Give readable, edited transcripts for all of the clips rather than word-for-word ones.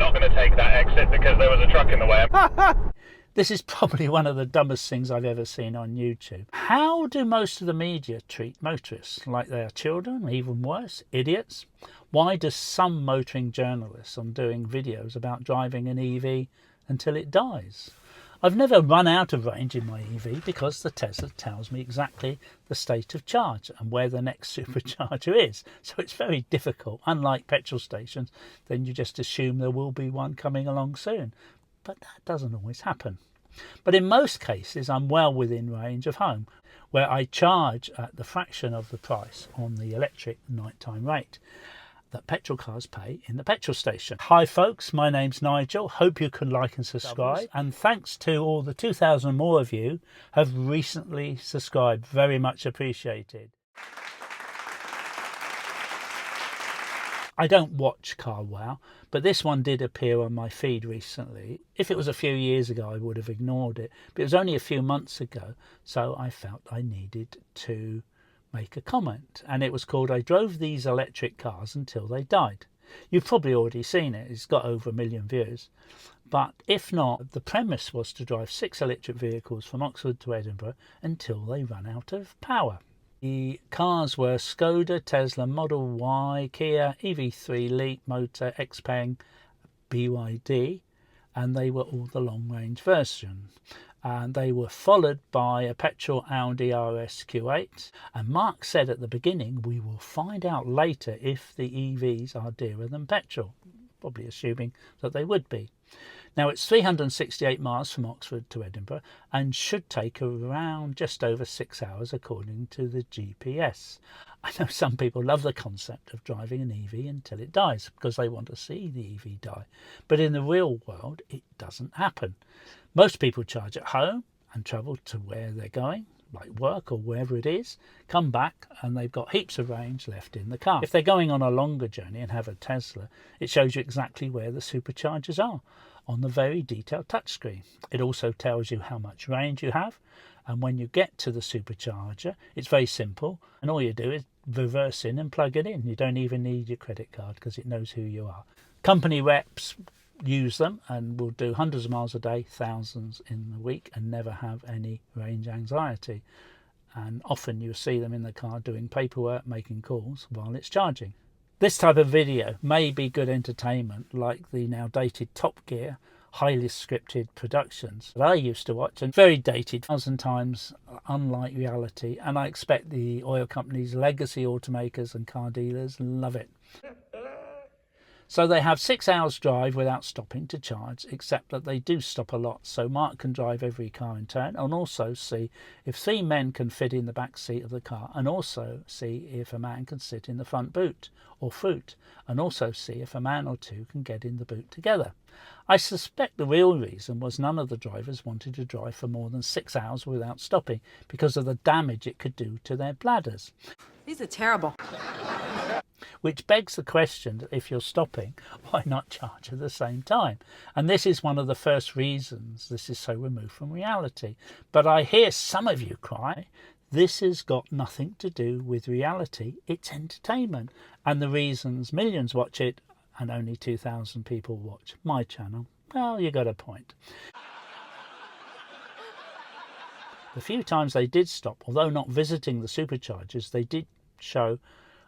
Not going to take that exit because there was a truck in the way. This is probably one of the dumbest things I've ever seen on YouTube. How do most of the media treat motorists? Like they are children, even worse, idiots? Why do some motoring journalists are doing videos about driving an EV until it dies? I've never run out of range in my EV because the Tesla tells me exactly the state of charge and where the next supercharger is. So it's very difficult. Unlike petrol stations, then you just assume there will be one coming along soon. But that doesn't always happen. But in most cases, I'm well within range of home, where I charge at the fraction of the price on the electric nighttime rate that petrol cars pay in the petrol station. Hi folks, my name's Nigel. Hope you can like and subscribe. And thanks to all the 2,000 more of you have recently subscribed. Very much appreciated. I don't watch Car Wow, but this one did appear on my feed recently. If it was a few years ago, I would have ignored it, but it was only a few months ago, so I felt I needed to make a comment. And it was called I Drove These Electric Cars Until They Died. You've probably already seen it. It's got over 1 million views. But if not, the premise was to drive 6 electric vehicles from Oxford to Edinburgh until they ran out of power. The cars were Skoda, Tesla, Model Y, Kia, EV3, Leap, Motor, Xpeng, BYD, and they were all the long-range versions. And they were followed by a petrol Audi RS Q8. And Mark said at the beginning, we will find out later if the EVs are dearer than petrol, probably assuming that they would be. Now it's 368 miles from Oxford to Edinburgh and should take around just over 6 hours according to the GPS. I know some people love the concept of driving an EV until it dies because they want to see the EV die. But in the real world, it doesn't happen. Most people charge at home and travel to where they're going, like work or wherever it is, come back and they've got heaps of range left in the car. If they're going on a longer journey and have a Tesla, it shows you exactly where the superchargers are on the very detailed touchscreen. It also tells you how much range you have, and when you get to the supercharger, it's very simple, and all you do is reverse in and plug it in. You don't even need your credit card because it knows who you are. Company reps use them and will do hundreds of miles a day, thousands in a week, and never have any range anxiety. And often you'll see them in the car doing paperwork, making calls while it's charging. This type of video may be good entertainment, like the now dated Top Gear, highly scripted productions that I used to watch, and very dated, 1,000 times unlike reality. And I expect the oil companies, legacy automakers and car dealers love it. So they have 6 hours drive without stopping to charge, except that they do stop a lot, so Mark can drive every car in turn and also see if 3 men can fit in the back seat of the car, and also see if a man can sit in the front boot or foot, and also see if a man or 2 can get in the boot together. I suspect the real reason was none of the drivers wanted to drive for more than 6 hours without stopping because of the damage it could do to their bladders. These are terrible. Which begs the question that if you're stopping, why not charge at the same time? And this is one of the first reasons this is so removed from reality. But I hear some of you cry, this has got nothing to do with reality, it's entertainment. And the reasons millions watch it and only 2,000 people watch my channel, well, you got a point. The few times they did stop, although not visiting the superchargers, they did show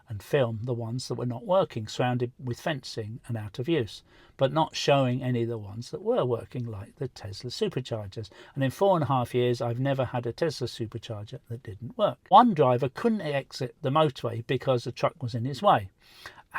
and film the ones that were not working, surrounded with fencing and out of use, but not showing any of the ones that were working, like the Tesla superchargers. And in 4.5 years, I've never had a Tesla supercharger that didn't work. One driver couldn't exit the motorway because a truck was in his way,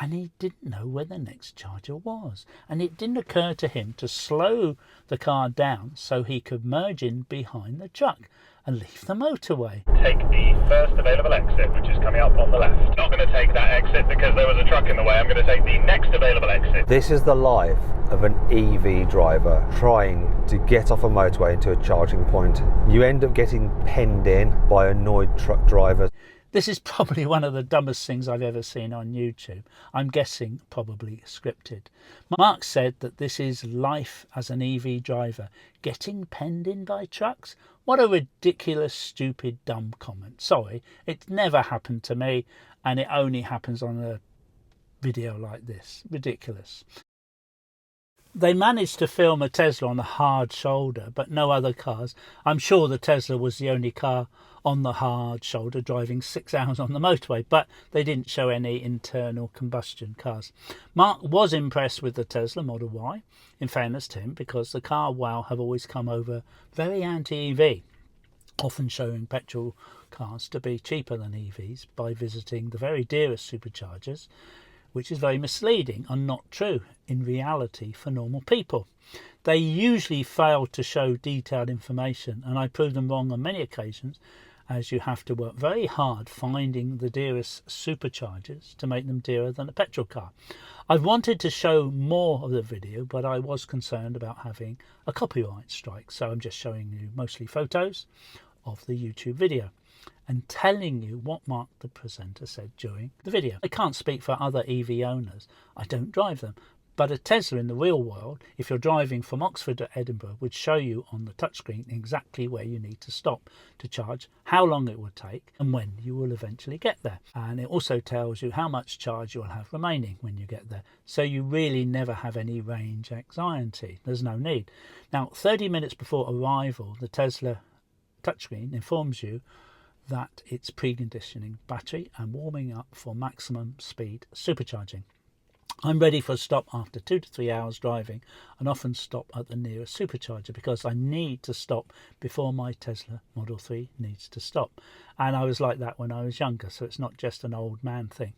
and he didn't know where the next charger was. And it didn't occur to him to slow the car down so he could merge in behind the truck and leave the motorway. Take the first available exit, which is coming up on the left. Not going to take that exit because there was a truck in the way. I'm going to take the next available exit. This is the life of an EV driver trying to get off a motorway into a charging point. You end up getting penned in by annoyed truck drivers. This is probably one of the dumbest things I've ever seen on YouTube. I'm guessing probably scripted. Mark said that this is life as an EV driver, getting penned in by trucks. What a ridiculous, stupid, dumb comment. Sorry, it's never happened to me, and it only happens on a video like this. Ridiculous. They managed to film a Tesla on a hard shoulder, but no other cars. I'm sure the Tesla was the only car on the hard shoulder driving 6 hours on the motorway, but they didn't show any internal combustion cars. Mark was impressed with the Tesla Model Y, in fairness to him, because the car wow have always come over very anti-EV, often showing petrol cars to be cheaper than EVs by visiting the very dearest superchargers, which is very misleading and not true in reality for normal people. They usually fail to show detailed information, and I proved them wrong on many occasions, as you have to work very hard finding the dearest superchargers to make them dearer than a petrol car. I've wanted to show more of the video, but I was concerned about having a copyright strike, so I'm just showing you mostly photos of the YouTube video and telling you what Mark the presenter said during the video. I can't speak for other EV owners, I don't drive them, but a Tesla in the real world, if you're driving from Oxford to Edinburgh, would show you on the touchscreen exactly where you need to stop to charge, how long it would take, and when you will eventually get there. And it also tells you how much charge you'll have remaining when you get there. So you really never have any range anxiety. There's no need. Now, 30 minutes before arrival, the Tesla touchscreen informs you that it's preconditioning battery and warming up for maximum speed supercharging. I'm ready for a stop after 2 to 3 hours driving, and often stop at the nearest supercharger because I need to stop before my Tesla Model 3 needs to stop. And I was like that when I was younger, so it's not just an old man thing.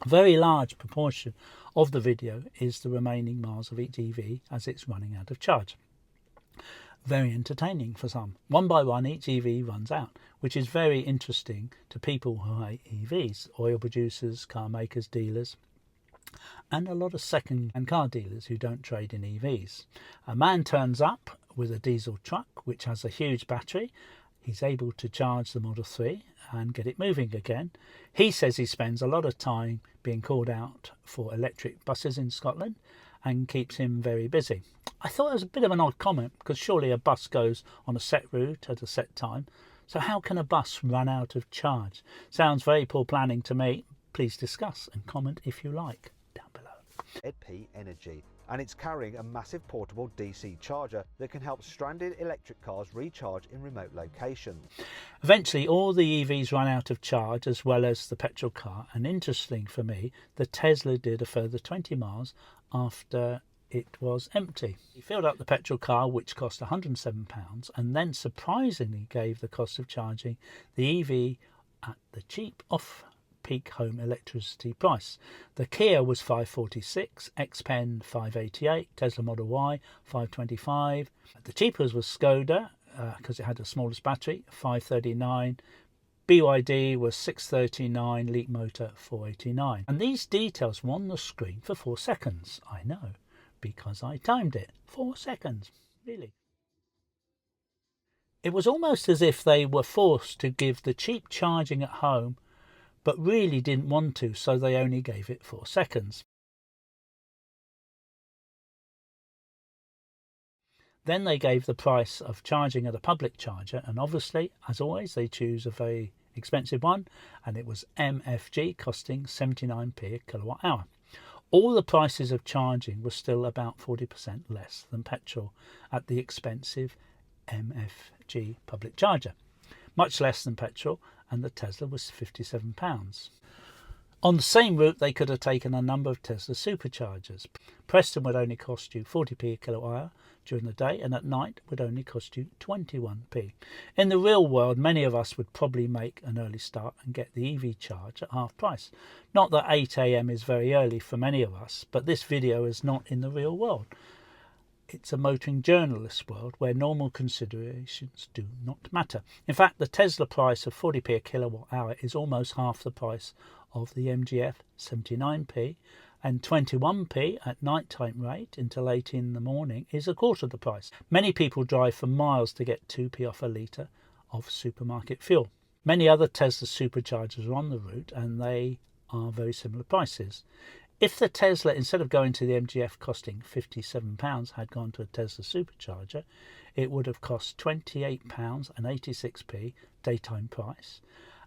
A very large proportion of the video is the remaining miles of each EV as it's running out of charge. Very entertaining for some. One by one each EV runs out, which is very interesting to people who hate EVs, oil producers, car makers, dealers, and a lot of second-hand car dealers who don't trade in EVs. A man turns up with a diesel truck which has a huge battery. He's able to charge the Model 3 and get it moving again. He says he spends a lot of time being called out for electric buses in Scotland and keeps him very busy. I thought it was a bit of an odd comment, because surely a bus goes on a set route at a set time. So how can a bus run out of charge? Sounds very poor planning to me. Please discuss and comment if you like down below. EdP Energy, and it's carrying a massive portable DC charger that can help stranded electric cars recharge in remote locations. Eventually all the EVs ran out of charge, as well as the petrol car, and interesting for me, the Tesla did a further 20 miles after it was empty. He filled up the petrol car, which cost £107, and then surprisingly gave the cost of charging the EV at the cheap off-peak home electricity price. The Kia was $546, X-Pen $588, Tesla Model Y $525. The cheapest was Skoda, because it had the smallest battery, $539. BYD was $639, Leap Motor $489. And these details were on the screen for 4 seconds. I know, because I timed it. 4 seconds, really. It was almost as if they were forced to give the cheap charging at home, but really didn't want to, so they only gave it 4 seconds. Then they gave the price of charging at a public charger, and obviously, as always, they choose a very expensive one, and it was MFG, costing 79p a kilowatt hour. All the prices of charging were still about 40% less than petrol at the expensive MFG public charger, much less than petrol, and the Tesla was £57. On the same route, they could have taken a number of Tesla superchargers. Preston would only cost you 40p a kilowatt hour during the day, and at night would only cost you 21p. In the real world, many of us would probably make an early start and get the EV charge at half price. Not that 8 AM is very early for many of us, but this video is not in the real world. It's a motoring journalist world where normal considerations do not matter. In fact, the Tesla price of 40p a kilowatt hour is almost half the price of the MGF 79p, and 21p at nighttime rate until 8 in the morning is a quarter of the price. Many people drive for miles to get 2p off a litre of supermarket fuel. Many other Tesla superchargers are on the route, and they are very similar prices. If the Tesla, instead of going to the MGF costing £57, had gone to a Tesla supercharger, it would have cost £28.86 daytime price,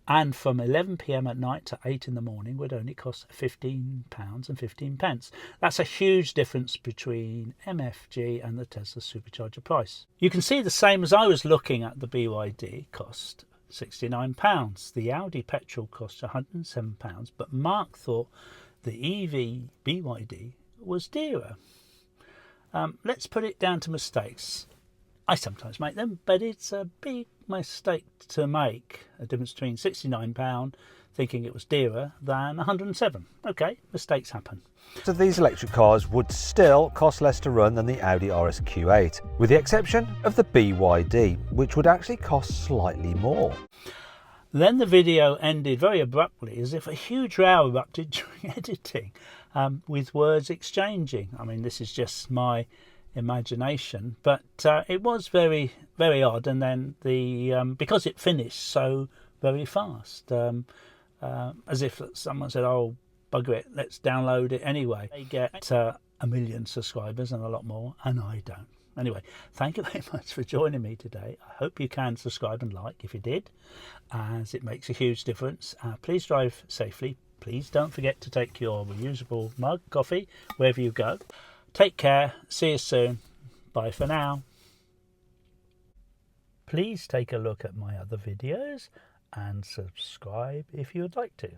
and from 11 p.m. at night to 8 in the morning would only cost £15.15. That's a huge difference between MFG and the Tesla supercharger price. You can see the same as I was looking at. The BYD cost £69. The Audi petrol cost £107, but Mark thought the EV BYD was dearer. Let's put it down to mistakes. I sometimes make them, but it's a big mistake to make a difference between £69 thinking it was dearer than £107. Okay, mistakes happen. So these electric cars would still cost less to run than the Audi RS Q8, with the exception of the BYD, which would actually cost slightly more. Then the video ended very abruptly, as if a huge row erupted during editing, with words exchanging. I mean, this is just my imagination, but it was very, very odd. And then because it finished so very fast, as if someone said, "Oh, bugger it, let's download it anyway." They get 1 million subscribers and a lot more, and I don't. Anyway, thank you very much for joining me today. I hope you can subscribe and like if you did, as it makes a huge difference. Please drive safely. Please don't forget to take your reusable mug, coffee, wherever you go. Take care. See you soon. Bye for now. Please take a look at my other videos and subscribe if you would like to.